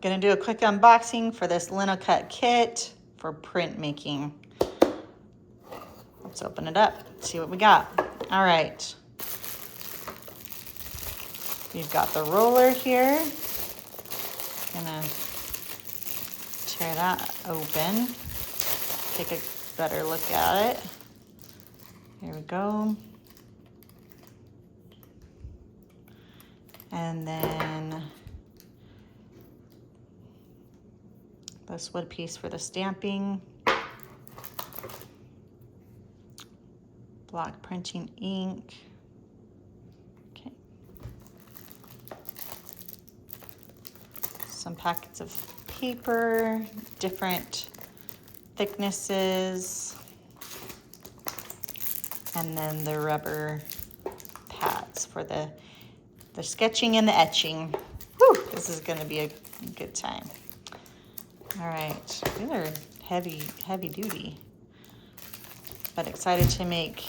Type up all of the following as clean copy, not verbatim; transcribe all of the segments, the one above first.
Gonna do a quick unboxing for this Linocut kit for printmaking. Let's open it up, see what we got. All right. You've got the roller here. Gonna tear that open. Take a better look at it. Here we go. And then this wood piece for the stamping. Block printing ink. Okay. Some packets of paper, different thicknesses, and then the rubber pads for the sketching and the etching. Whew, this is gonna be a good time. All right, these are heavy duty, but excited to make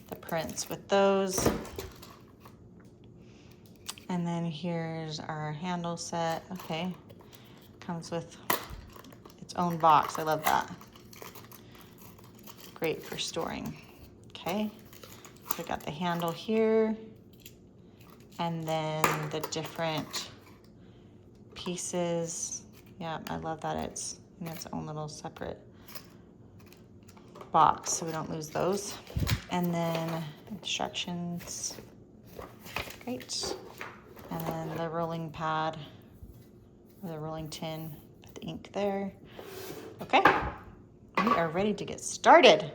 the prints with those. And then here's our handle set. Okay, comes with its own box. I love that. Great for storing. Okay, so we got the handle here, and then the different pieces. Yeah, I love that it's in its own little separate box so we don't lose those. And then instructions. Great. And then the rolling pad, or the rolling tin with the ink there. Okay, we are ready to get started.